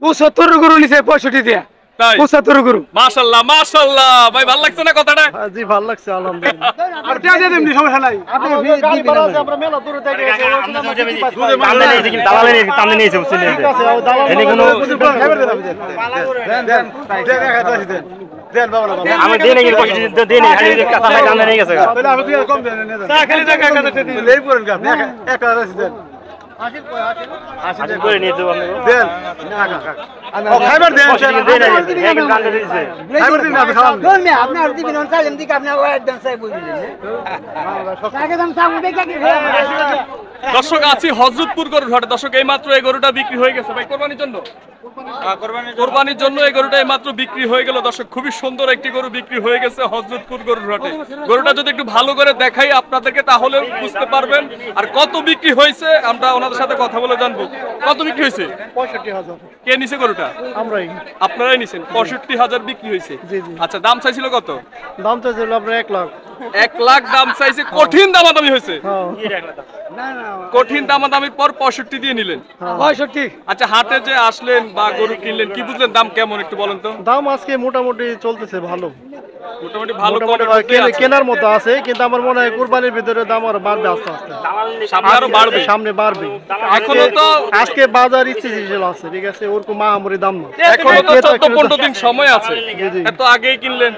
75 গরু নিছে 65 দিয়া। তাই 75 গরু। মাশাআল্লাহ মাশাআল্লাহ ভাই ভালো লাগছে না কথাটা? জি ভালো লাগছে আলহামদুলিল্লাহ। আর টিয়া দিয়ে দেমনি সমস্যা নাই। আপনি গাড়ি ভাড়া আছে আমরা মেলা দূরে থেকে এসে টানতে নিয়েছে কিন্তু দালালে নিয়েছে টানতে নিয়েছে বুঝছেন ঠিক আছে ও দালাল এনে কোনো দেন বাবা না বাবা। আমি দেনে গিয়ে পয়সা দেনে খালি কথা না টানতে নিয়ে গেছে তাহলে আমি তুই কম দেন না। চা খালি টাকা কাটা টেটি লেই পড়েন কা। এক টাকা আছে দেন। আজ করে নিয়ে দেব আপনি দেন। ও খাইবার দেন। দেনে হ্যাঁ কিন্তু টানতে দিয়েছে খাইবার দিন আপনি খাওয়ান। আপনি আর দিবেন চাইলেন দিকে আপনি একদম চাই বুঝলেন একদম চামু দেখে কি দর্শক আছি হযরতপুর গরুর হাটে। দর্শক এই মাত্র এই গরুটা বিক্রি হয়ে গেছে ভাই কোরবানির জন্য। কোরবানির জন্য এই গরুটা এই মাত্র বিক্রি হয়ে গেল। দর্শক খুবই সুন্দর একটি গরু বিক্রি হয়ে গেছে হযরতপুর গরুর হাটে। গরুটা যদি একটু ভালো করে দেখাই আপনাদেরকে তাহলে বুঝতে পারবেন আর কত বিক্রি হয়েছে আমরা ওনাদের সাথে কথা বলে জানবো। কত বিক্রি হয়েছে? 65,000 কে নিছে গরুটা? আমরাই। আপনারাই নিছেন। 65,000 বিক্রি হয়েছে। জি জি। আচ্ছা দাম চাইছিল কত? দাম চাইছিল আপনার 1 লাখ। 1 লাখ দাম চাইছে। কঠিন দামাদামি হয়েছে। হ্যাঁ কঠিন দামাদামির পর 65 দিয়ে নিলেন। 65। আচ্ছা হাটে যে আসলেন বা গরু কিনলেন কি বুঝলেন দাম কেমন একটু বলেন তো? দাম আজকে মোটামুটি চলতেছে ভালো। মোটামুটি ভালো মোটামুটি কেনার মতো আছে কিন্তু আমার মনে হয় কুরবানির ভিতরে দাম আরো বাড়বে আস্তে আস্তে। সামনে আরো বাড়বে। সামনে বাড়বে। এখনো তো আজকে বাজার স্থিতিশীল আছে ঠিক আছে ওরকম মাহামরি দাম না। এখনো তো 14-15 দিন সময় আছে। এত আগেই কিনলেন।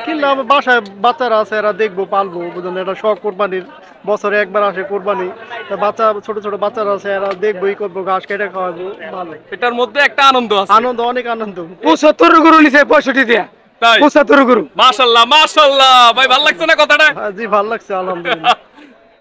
কিনলাম বাসায় বাচ্চারা আছে এরা দেখবো পালবো বুঝলেন এটা শখ কোরবানির বছরে একবার আসে কোরবানি তা বাচ্চা ছোট ছোট বাচ্চারা আছে এরা দেখবো ই করবো ঘাস কেটে খাওয়াবো ভালো এটার মধ্যে একটা আনন্দ আছে। আনন্দ অনেক আনন্দ 75 গরু নিছে 65 দিয়া। তাই 75 গরু। মাশাআল্লাহ মাশাআল্লাহ ভাই ভালো লাগছে না কথাটা? জি ভালো লাগছে আলহামদুলিল্লাহ।